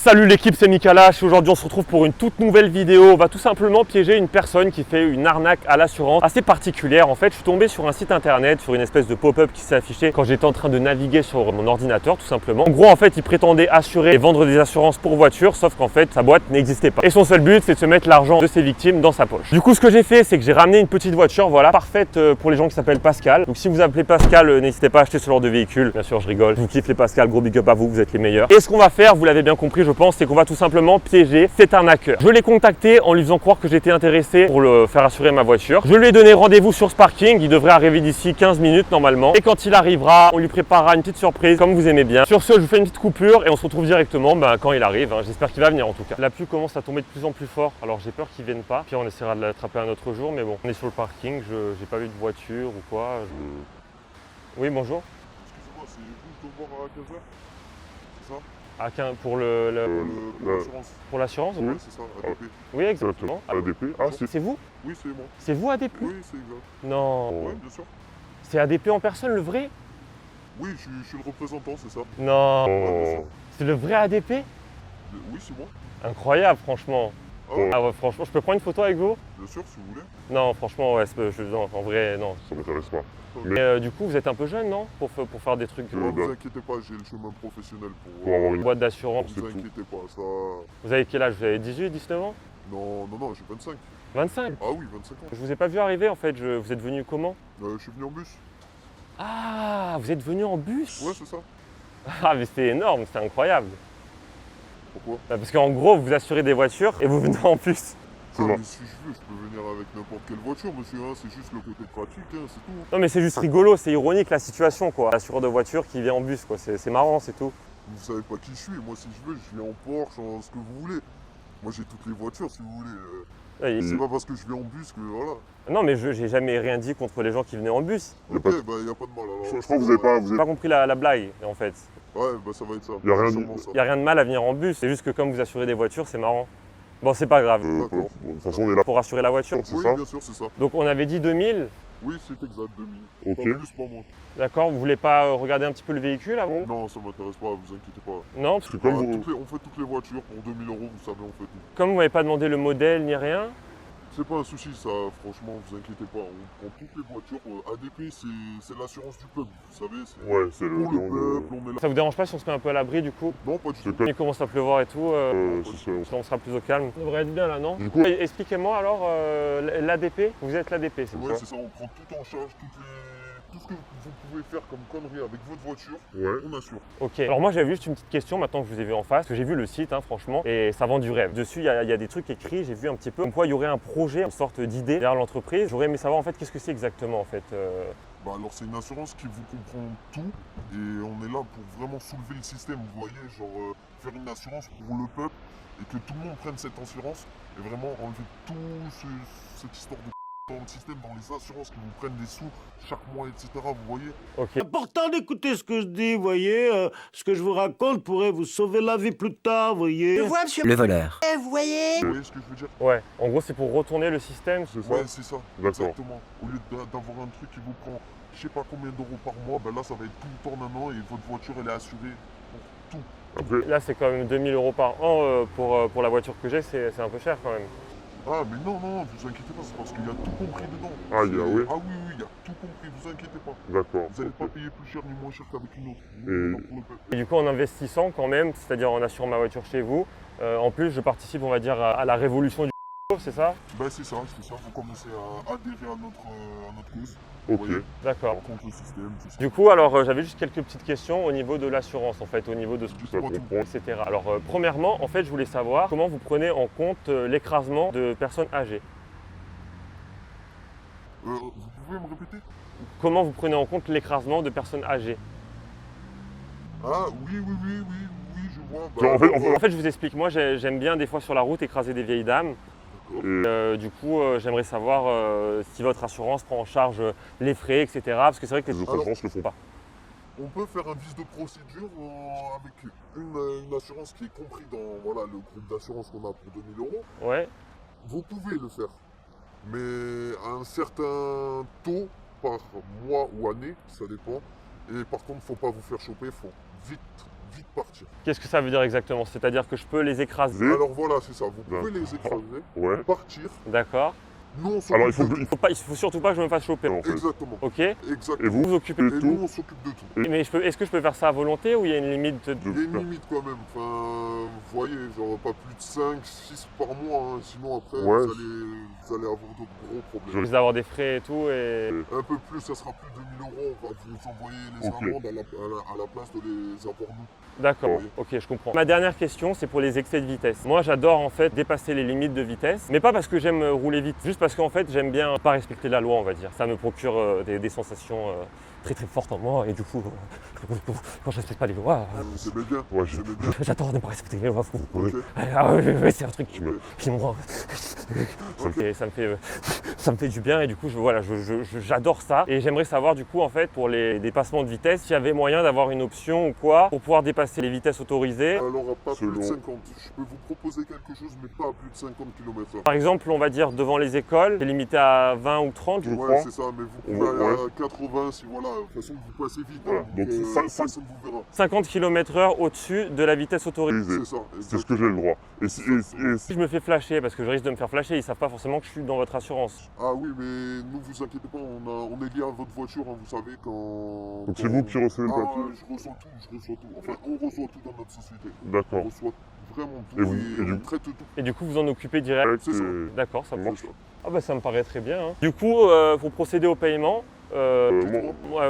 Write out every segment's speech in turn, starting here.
Salut l'équipe, c'est Mikalash. Aujourd'hui on se retrouve pour une toute nouvelle vidéo. On va tout simplement piéger une personne qui fait une arnaque à l'assurance assez particulière. En fait, je suis tombé sur un site internet, sur une espèce de pop-up qui s'est affiché quand j'étais en train de naviguer sur mon ordinateur tout simplement. En gros, en fait, il prétendait assurer et vendre des assurances pour voitures, sauf qu'en fait, sa boîte n'existait pas. Et son seul but, c'est de se mettre l'argent de ses victimes dans sa poche. Du coup, ce que j'ai fait, c'est que j'ai ramené une petite voiture, voilà, parfaite pour les gens qui s'appellent Pascal. Donc si vous appelez Pascal, n'hésitez pas à acheter ce genre de véhicule. Bien sûr, je rigole. Je vous kiffe les Pascal, gros big up à vous, vous êtes les meilleurs. Et ce qu'on va faire, vous l'avez bien compris, je pense, c'est qu'on va tout simplement piéger cet arnaqueur. Je l'ai contacté en lui faisant croire que j'étais intéressé pour le faire assurer ma voiture. Je lui ai donné rendez-vous sur ce parking, il devrait arriver d'ici 15 minutes normalement. Et quand il arrivera, on lui préparera une petite surprise comme vous aimez bien. Sur ce, je vous fais une petite coupure et on se retrouve directement quand il arrive. J'espère qu'il va venir en tout cas. La pluie commence à tomber de plus en plus fort, alors j'ai peur qu'il vienne pas. Puis on essaiera de l'attraper un autre jour, mais bon, on est sur le parking, j'ai pas vu de voiture ou quoi. Oui, bonjour. Excusez-moi, c'est vous, je dois voir à 15h. C'est ça? Ah, pour l'assurance. pour l'assurance Oui, c'est ça, ADP. Oui, exactement. ADP? Ah, C'est vous? Oui, c'est moi. C'est vous ADP? Oui, c'est exact. Non. Oui, bien sûr. C'est ADP en personne, le vrai? Oui, je suis le représentant, c'est ça. Non. Ouais, bien sûr. C'est le vrai ADP? Oui, c'est moi. Incroyable, franchement. Ah ouais, Ah ouais, franchement, je peux prendre une photo avec vous? bien sûr, si vous voulez. Non, franchement, ouais, non, en vrai, non. Ça m'intéresse pas. Mais du coup, vous êtes un peu jeune, non? Pour faire des trucs. Ne vous inquiétez pas, j'ai le chemin professionnel Pour avoir une boîte d'assurance. Ne vous inquiétez pas, ça... Vous avez quel âge? Vous avez 18, 19 ans? Non, j'ai 25. 25? Ah oui, 25 ans. Je vous ai pas vu arriver en fait, vous êtes venu comment? Je suis venu en bus. Ah, vous êtes venu en bus? Ouais, c'est ça. Ah, mais c'est énorme, c'est incroyable. Pourquoi? Parce qu'en gros, vous assurez des voitures et vous venez en bus. Mais si je veux, je peux venir avec n'importe quelle voiture, monsieur. Hein. C'est juste le côté pratique, hein, c'est tout. Non, mais c'est juste rigolo, c'est ironique la situation quoi. L'assureur de voiture qui vient en bus quoi, c'est marrant, c'est tout. Vous savez pas qui je suis. Moi, si je veux, je viens en Porsche, en ce que vous voulez. Moi, j'ai toutes les voitures, si vous voulez. C'est pas parce que je viens en bus que voilà. Non, mais j'ai jamais rien dit contre les gens qui venaient en bus. Ok, bah y a pas de mal alors. Je crois que vous avez Pas compris la blague en fait. Ouais, bah ça va être ça. Y a rien sûrement ça. Il n'y a rien de mal à venir en bus, c'est juste que comme vous assurez des voitures, c'est marrant. Bon, c'est pas grave. D'accord. De toute façon, on est là. Pour assurer la voiture. C'est Oui, ça? bien sûr, c'est ça. Donc on avait dit 2000, Oui, c'est exact, 2000. Ok. Pas plus, pas moins. d'accord? Vous voulez pas regarder un petit peu le véhicule avant? Non, ça m'intéresse pas, vous inquiétez pas. Non, Parce que comme vous... On fait toutes les voitures pour 2000 €, vous savez, on fait tout. comme vous m'avez pas demandé le modèle ni rien. C'est pas un souci, ça, franchement, vous inquiétez pas. On prend toutes les voitures. ADP, c'est l'assurance du peuple, vous savez. Ouais, c'est le Pour le nom peuple, on est là. Ça vous dérange pas si on se met un peu à l'abri du coup? Non, pas du tout. C'est Il commence à pleuvoir et tout, c'est ça. on sera plus au calme. Ça devrait être bien là, non? Du coup- Expliquez-moi alors l'ADP. Vous êtes l'ADP, c'est Ouais, ça? c'est ça, on prend tout en charge, tout ce que vous pouvez faire comme connerie avec votre voiture, Ouais. on assure. Ok. Alors moi j'avais juste une petite question maintenant que je vous ai vu en face, parce que j'ai vu le site franchement, et ça vend du rêve. Dessus il y a des trucs écrits, j'ai vu un petit peu comme quoi il y aurait un projet, une sorte d'idée derrière l'entreprise. J'aurais aimé savoir en fait qu'est-ce que c'est exactement en fait. Bah alors c'est une assurance qui vous comprend tout et on est là pour vraiment soulever le système, vous voyez, genre faire une assurance pour le peuple et que tout le monde prenne cette assurance et vraiment enlever tout cette histoire de dans le système, dans les assurances qui vous prennent des sous chaque mois, etc. Vous voyez? Ok. C'est important d'écouter ce que je dis, vous voyez. Ce que je vous raconte pourrait vous sauver la vie plus tard, vous voyez. Je vois, monsieur Le voleur. vous voyez? Vous voyez ce que je veux dire? Ouais. En gros c'est pour retourner le système. C'est ça? Ouais, c'est ça, D'accord. exactement. Au lieu d'avoir un truc qui vous prend je sais pas combien d'euros par mois, ben là ça va être tout le temps en un an et votre voiture elle est assurée pour tout. Après, Là c'est quand même 2000 € par an pour la voiture que j'ai, c'est un peu cher quand même. Ah mais non, vous inquiétez pas, c'est parce qu'il y a tout compris dedans. Ah, il y a, oui. Ah oui, il y a tout compris, vous inquiétez pas. d'accord. Vous n'allez pas payer plus cher ni moins cher qu'avec une autre. Et- Non, pour le peuple. Et du coup en investissant quand même, c'est-à-dire en assurant ma voiture chez vous, en plus je participe on va dire à la révolution du c'est ça? Ben c'est ça, vous commencez à adhérer à notre cause. Ok. Vous voyez, D'accord. contre le système, tout ça. Du coup, alors j'avais juste quelques petites questions au niveau de l'assurance, en fait, au niveau de ce Ça comprend. etc. Alors, premièrement, en fait, je voulais savoir comment vous prenez en compte l'écrasement de personnes âgées. Vous pouvez me répéter? Comment vous prenez en compte l'écrasement de personnes âgées? Ah oui, je vois. En En fait, je vous explique. Moi, j'aime bien des fois sur la route écraser des vieilles dames. d'accord. Du coup, j'aimerais savoir si votre assurance prend en charge les frais, etc. Parce que c'est vrai que je les comprends ce que font. pas. On peut faire un vice de procédure avec une assurance qui est compris dans voilà, le groupe d'assurance qu'on a pour 2000 €. Ouais. Vous pouvez le faire, mais à un certain taux par mois ou année, ça dépend. Et par contre, faut pas vous faire choper, faut vite vite partir. Qu'est-ce que ça veut dire exactement? C'est-à-dire que je peux les écraser? Oui. Alors voilà, c'est ça. Vous pouvez les écraser, Ouais. partir. D'accord. Nous, on Alors il s'occupe faut de que. tout. Il faut surtout pas que je me fasse choper. En fait. Exactement. Ok. Exactement. Et Vous vous occupez Et de tout. nous, on s'occupe de tout. Mais est-ce que je peux faire ça à volonté ou il y a une limite de... Il y a une limite quand même. Enfin, vous voyez, genre pas plus de 5, 6 par mois. Hein. Sinon, après, Ouais. vous allez avoir de gros problèmes. Je risque d'avoir des frais et tout et... Un peu plus, ça sera plus de 1000 €. On va vous envoyer les Ok. amendes à la place de les avoir nous. D'accord, Oui. ok, je comprends. Ma dernière question, c'est pour les excès de vitesse. Moi, j'adore en fait dépasser les limites de vitesse, mais pas parce que j'aime rouler vite, juste parce qu'en fait, j'aime bien pas respecter la loi, on va dire. Ça me procure des sensations très très fortes en moi, et du coup, quand je respecte pas les lois, C'est bien. Ouais, C'est bien. j'adore ne pas respecter les lois. Ok. Ah oui, c'est un truc Tu me- qui me rend. Ok. Et ça me fait du bien, et du coup, j'adore ça. Et j'aimerais savoir, du coup, en fait, pour les dépassements de vitesse, s'il y avait moyen d'avoir une option ou quoi pour pouvoir dépasser les vitesses autorisées. Alors, à pas plus de Selon- 50. Je peux vous proposer quelque chose, mais pas à plus de 50 km/h. Par exemple, on va dire devant les écoles, c'est limité à 20 ou 30. Je Ouais, crois. c'est ça, mais vous pouvez aller à 80 si voilà. De toute façon, vous passez vite. Voilà. Hein, Donc, personne vous verra. 50 km/h au-dessus de la vitesse autorisée. C'est ça. C'est ce que j'ai le droit. Et si, Si je me fais flasher, parce que je risque de me faire flasher, ils savent pas forcément que je suis dans votre assurance. Ah oui, mais ne vous inquiétez pas, on est lié à votre voiture, hein, vous savez, quand... donc c'est vous qui recevez le Ah papier. ouais, je reçois tout. Enfin, on reçoit tout dans notre société. On D'accord. reçoit vraiment tout Et et, vous- et on du- traite tout. Et du coup, vous en occupez direct. C'est ça. D'accord, ça Ça marche. marche. Ah bah ça me paraît très bien. Hein. Du coup, pour procéder au paiement,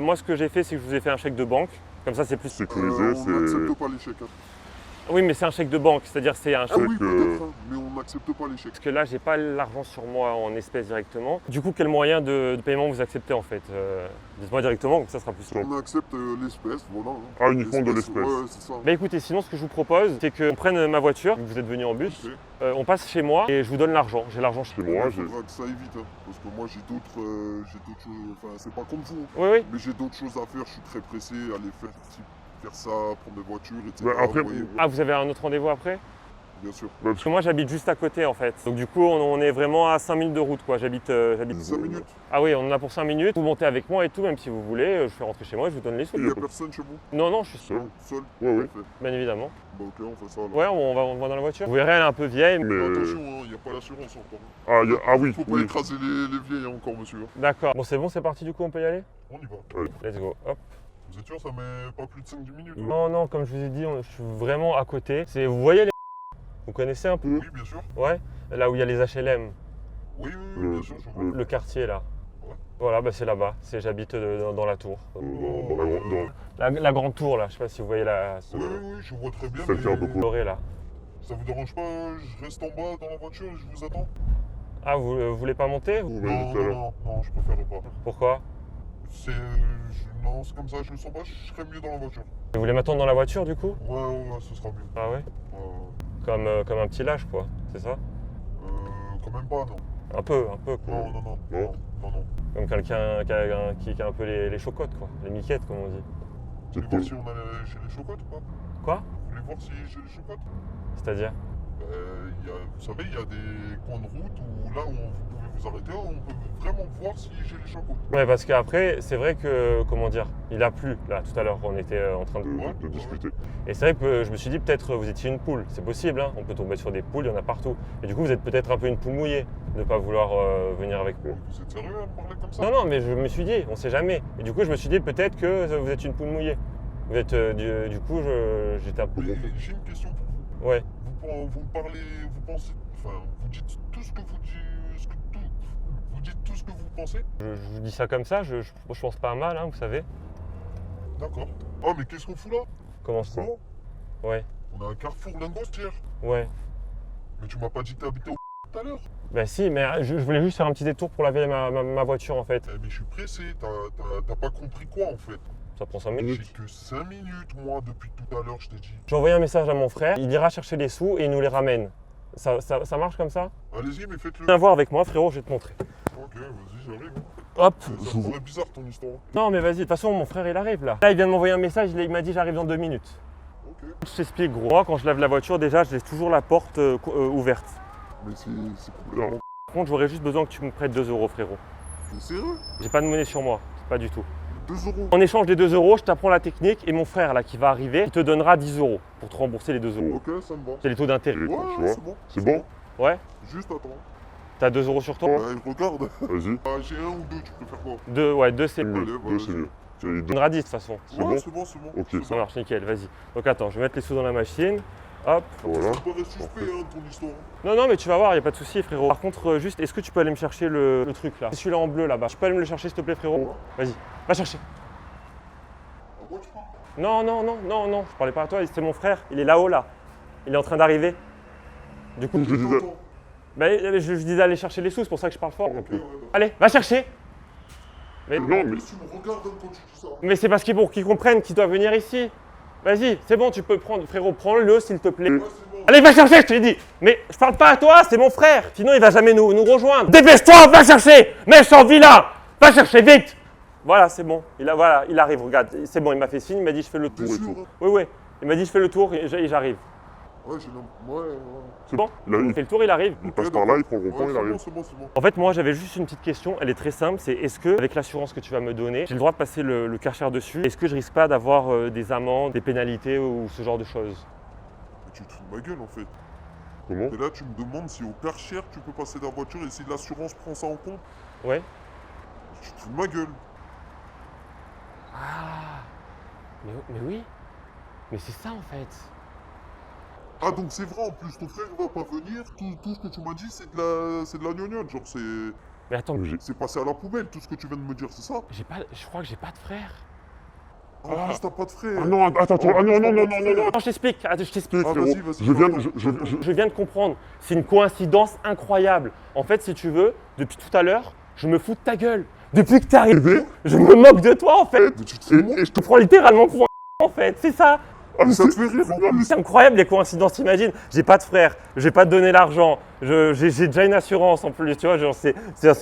moi ce que j'ai fait, c'est que je vous ai fait un chèque de banque. Comme ça, c'est plus... sécurisé, On c'est. n'accepte pas les chèques. Hein. Oui, mais c'est un chèque de banque, c'est-à-dire c'est un Ah chèque... oui, que- peut-être, hein, mais on n'accepte pas les chèques. Parce que là, j'ai pas l'argent sur moi en espèces directement. Du coup, quel moyen de paiement vous acceptez en fait Dites-moi directement, comme ça sera plus simple. On accepte l'espèce, voilà. hein. Ah, uniquement de l'espèce. Ouais, c'est ça. Bah écoutez, sinon ce que je vous propose, c'est qu'on prenne ma voiture, vous êtes venu en bus, Ok. on passe chez moi et je vous donne l'argent. J'ai l'argent chez Chez moi. moi, Il j'ai. faudra que ça aille vite, hein, parce que moi j'ai d'autres choses, enfin c'est pas comme vous, Oui, oui. mais j'ai d'autres choses à faire, je suis très pressé, aller faire ça, prendre des voitures, etc. Bah, après- Vous voyez, Ah, vous avez un autre rendez-vous après? bien sûr. Parce que moi j'habite juste à côté en fait. Donc du coup on est vraiment à 5 minutes de route quoi. J'habite. 5 minutes, Ah oui, on en a pour 5 minutes. Vous montez avec moi et tout, même si vous voulez. Je fais rentrer chez moi et je vous donne les sous. il n'y a personne chez vous? Non, non, je suis seul, Non, seul? Ouais, ouais. Parfait. bien évidemment. Bah ok, on fait ça alors. Ouais, on va dans la voiture. Vous verrez, elle est un peu vieille. Mais... Mais. Attention, il n'y a pas l'assurance encore. Ah, ah oui, Faut pas oui. écraser les vieilles encore, monsieur. D'accord. Bon, c'est bon, c'est parti du coup, on peut y aller? On y va. Let's go. Hop. Vous êtes sûr, ça met pas plus de 5-10 minutes? Non, non, comme je vous ai dit, je suis vraiment à côté. Vous voyez les... Vous connaissez un peu? Oui, bien sûr. Ouais. Là où il y a les HLM, Oui, bien sûr, je vois. le quartier là. Ouais. Voilà, bah c'est là-bas. J'habite dans la tour. Dans La grande tour là, je sais pas si vous voyez la Oui, je vois très bien. Celle mais qui est un peu courte. dorée là. Ça vous dérange pas, je reste en bas dans la voiture et je vous attends? Ah, vous voulez pas monter? Vous Non, m'avez dit tout à l'heure. non, je préfère pas. Pourquoi? Non, c'est comme ça, je le sens pas, je serais mieux dans la voiture. Vous voulez m'attendre dans la voiture du coup? Ouais, ce sera mieux. Ah ouais? Euh, Comme un petit lâche quoi, c'est ça? quand même pas, non. Un peu quoi. Non. Non. Comme quelqu'un qui a un peu les chocottes quoi, les miquettes comme on dit. Vous voulez voir si on a j'ai les chocottes ou pas? Quoi? Vous voulez voir si j'ai les chocottes? C'est-à-dire? Vous savez, il y a des coins de route où là où vous pouvez vous arrêter, on peut vraiment voir si j'ai les chocottes. Ouais, parce qu'après, c'est vrai que, comment dire, il a plu là tout à l'heure, on était en train de... De discuter. Et c'est vrai que je me suis dit peut-être vous étiez une poule, c'est possible, hein, on peut tomber sur des poules, il y en a partout. Et du coup vous êtes peut-être un peu une poule mouillée de ne pas vouloir venir avec moi. Vous êtes sérieux à me parler comme ça? Non, non, mais je me suis dit, on sait jamais. Et du coup je me suis dit peut-être que vous êtes une poule mouillée. Vous êtes, du coup j'étais un peu... Mais j'ai une question pour vous. Ouais. Vous me parlez, vous pensez, enfin, vous dites tout ce que vous dites, vous dites tout ce que vous pensez? Je vous dis ça comme ça, je pense pas à mal, hein, vous savez. D'accord. Oh, mais qu'est-ce qu'on fout là? Comment ça? Oh, Ouais, on a un carrefour lingostière. ouais. Mais tu m'as pas dit que t'habitais au tout à l'heure. Bah si, mais je voulais juste faire un petit détour pour laver ma voiture en fait. Eh, mais je suis pressé, t'as pas compris quoi en fait? Ça prend 5 J'ai minutes. que 5 minutes, moi, depuis tout à l'heure, je t'ai dit. J'ai envoyé un message à mon frère, il ira chercher les sous et il nous les ramène. Ça marche comme ça? Allez-y, mais faites-le. Viens voir avec moi frérot, je vais te montrer. Ok, vas-y, j'arrive. Hop. Ça me paraît bizarre ton histoire. Non mais vas-y, de toute façon mon frère il arrive là. Là il vient de m'envoyer un message, il m'a dit j'arrive dans 2 minutes. Ok. Je t'explique gros. Moi quand je lave la voiture déjà je laisse toujours la porte ouverte. Mais c'est complètement... Par contre j'aurais juste besoin que tu me prêtes 2 € frérot. T'es sérieux? J'ai pas de monnaie sur moi, pas du tout. 2 euros. En échange des 2 euros, je t'apprends la technique et mon frère là qui va arriver, il te donnera 10 euros pour te rembourser les 2 euros. Ok, ça me va. C'est les taux d'intérêt. Et Ouais, quand tu ouais, vois, c'est bon. c'est bon. Ouais. Juste attends. T'as 2 euros sur toi? Regarde. Vas-y. J'ai 1 ou 2, tu peux faire quoi? 2, ouais, 2 c'est Mieux. Allez, Deux, vas-y. c'est mieux. Tu as les On deux. donnera 10 de toute façon. C'est bon. C'est bon, c'est bon. Ok, C'est Ça bon. marche nickel, vas-y. Donc attends, je vais mettre les sous dans la machine. Hop. Voilà. Ça paraît suspect, hein, ton histoire. Non, non, mais tu vas voir, y a pas de souci, frérot. Par contre, juste, est-ce que tu peux aller me chercher le truc là? C'est celui-là en bleu là-bas. Tu peux aller me le chercher, s'il te plaît, frérot? Vas-y, va chercher. À quoi tu parles? Non, non, non, non, non, je parlais pas à toi, c'était mon frère. Il est là-haut là. Il est en train d'arriver. Du coup, Je disais. Attends. bah, je disais aller chercher les sous, c'est pour ça que je parle fort. Ouais, ouais. Allez, va chercher. Mais, Non, mais Mais tu me regardes hein, quand tu dis ça. mais c'est parce qu'ils comprennent qu'ils doivent venir ici. Vas-y, c'est bon, tu peux prendre, frérot, prends-le s'il te plaît. Ouais, c'est bon. Allez, va chercher, je te l'ai dit. Mais je parle pas à toi, c'est mon frère. Sinon, il va jamais nous rejoindre. Dépêche-toi, va chercher. Méchant vilain. Va chercher vite. Voilà, c'est bon. Voilà, il arrive, regarde. C'est bon, il m'a fait signe, il m'a dit je fais le tour. T'es et sûr tout. hein? Oui, oui. Il m'a dit je fais le tour et j'arrive. Ouais, j'ai ouais. C'est bon. Là, Il fait le tour, il arrive. il passe par là, il prend le rond-point, Ouais, il c'est arrive. bon, c'est bon, c'est bon. En fait, moi, j'avais juste une petite question. Elle est très simple. C'est est-ce que, avec l'assurance que tu vas me donner, j'ai le droit de passer le Karcher dessus? Est-ce que je risque pas d'avoir des amendes, des pénalités ou ce genre de choses? Mais tu te fous de ma gueule en fait. Comment? Et là, tu me demandes si au Karcher tu peux passer ta voiture et si l'assurance prend ça en compte. Ouais. Tu te fous de ma gueule. Ah. Mais oui. Mais c'est ça en fait. Ah, donc c'est vrai en plus, ton frère va pas venir. Tout ce que tu m'as dit, c'est de la gnognotte. Genre, Mais attends, c'est passé à la poubelle tout ce que tu viens de me dire, c'est ça? je crois que j'ai pas de frère. En plus, t'as pas de frère. Ah non, attends, ah non, non, non, non, non, non. Non, je t'explique. Attends, je t'explique. Ah, Frérot, vas-y, vas-y. je viens, attends. Je viens de comprendre. C'est une coïncidence incroyable. En fait, si tu veux, depuis tout à l'heure, je me fous de ta gueule. Depuis que t'es arrivé, je me moque de toi en fait. Mais tu te fous de moi? Et je Je te prends littéralement pour un en fait. C'est ça. Ah, mais Ça te fait rire en plus. C'est incroyable les coïncidences, t'imagines. J'ai pas de frère, je vais pas te donner l'argent, j'ai déjà une assurance en plus, tu vois, genre c'est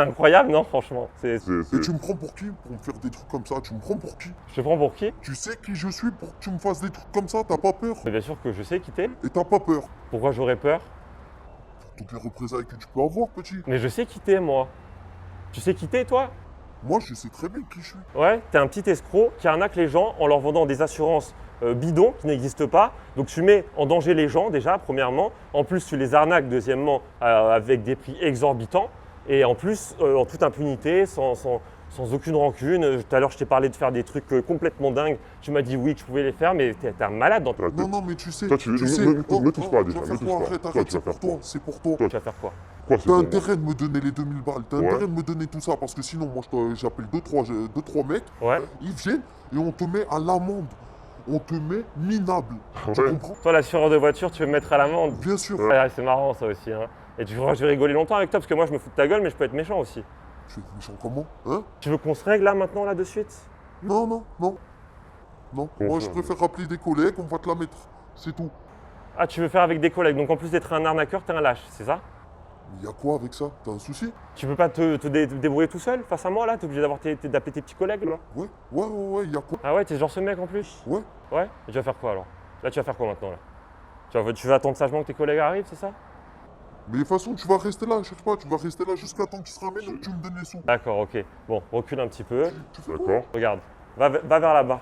incroyable, non, franchement. Et tu me prends pour qui? Pour me faire des trucs comme ça, tu me prends pour qui? Je te prends pour qui? Tu sais qui je suis pour que tu me fasses des trucs comme ça? T'as pas peur? Mais bien sûr que je sais qui t'es. Et t'as pas peur? Pourquoi j'aurais peur? Toutes les représailles que tu peux avoir, petit. Mais je sais qui t'es, moi. Tu sais qui t'es, toi? Moi, je sais très bien qui je suis. Ouais, t'es un petit escroc qui arnaque les gens en leur vendant des assurances bidons qui n'existent pas. Donc tu mets en danger les gens déjà, premièrement. En plus, tu les arnaques, deuxièmement, avec des prix exorbitants. Et en plus, en toute impunité, sans aucune rancune. Tout à l'heure, je t'ai parlé de faire des trucs complètement dingues. Tu m'as dit oui que je pouvais les faire, mais t'es un malade dans ta la Non, tête. non, mais tu sais. Toi, tu sais. me touche pas, déjà, Tu vas me faire touche quoi? pas. Arrête, Toi, arrête, tu c'est vas pour faire toi. quoi? C'est pour toi. Tu vas faire quoi? Quoi, c'est T'as pour intérêt de me donner les 2000 balles. T'as Ouais. intérêt de me donner tout ça parce que sinon, moi, j'appelle 2-3 mecs. Ouais. Ils viennent et on te met à l'amende. On te met minable. Tu Ouais. comprends? Toi, l'assureur de voiture, tu veux me mettre à l'amende? Bien sûr. Ouais, c'est marrant ça aussi. Hein. Et tu crois que je vais rigoler longtemps avec toi parce que moi je me fous de ta gueule, mais je peux être méchant aussi. Tu es méchant comment? Hein? Tu veux qu'on se règle là maintenant, là de suite? Non, non, non. Non. Comment Moi, ça, je préfère rappeler des collègues, on va te la mettre. C'est tout. Ah, tu veux faire avec des collègues, donc en plus d'être un arnaqueur, t'es un lâche, c'est ça? Il y a quoi avec ça? T'as un souci? Tu peux pas te débrouiller tout seul face à moi là? T'es obligé d'appeler tes petits collègues là? Ouais, il y a quoi? Ah ouais, t'es genre ce mec en plus? Ouais. Ouais? Et tu vas faire quoi alors? Là, tu vas faire quoi maintenant là? Tu vas attendre sagement que tes collègues arrivent, c'est ça? Mais de toute façon, tu vas rester là, cherche pas, tu vas rester là jusqu'à temps qu'ils se ramènent et que tu me donnes les sous. D'accord, ok. Bon, recule un petit peu. Tu fais quoi? D'accord. Regarde, va vers là-bas.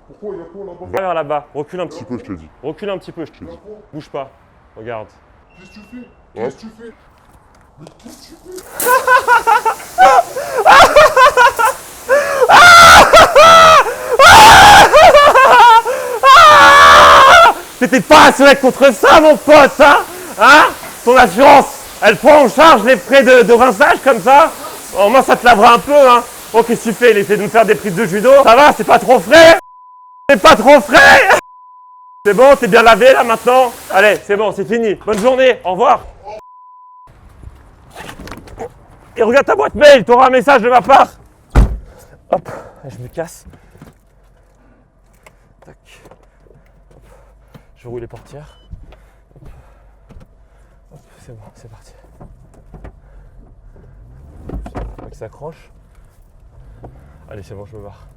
Pourquoi? Il y a quoi là-bas? Va vers là-bas, recule un petit Un petit peu, je te dis. peu. Recule un petit peu, je te Il y a dis. quoi? Bouge pas. Regarde. Qu'est-ce que tu fais? Ouais. Qu'est-ce que tu fais? Mais qu'est-ce que tu fais? T'étais pas assuré contre ça, mon pote, hein? Hein? Ton assurance, elle prend en charge les frais de rinçage comme ça? Au moins, ça te lavera un peu, hein? Oh, qu'est-ce que tu fais? Il essaie de me faire des prises de judo? Ça va, c'est pas trop frais? C'est pas trop frais? C'est bon, t'es bien lavé là maintenant? Allez, c'est bon, c'est fini. Bonne journée, au revoir. Et regarde ta boîte mail, t'auras un message de ma part. Hop, je me casse. Tac. Hop. Je roule les portières. Hop. Hop, c'est bon, c'est parti. Faut pas qu'il s'accroche. Allez, c'est bon, je me barre.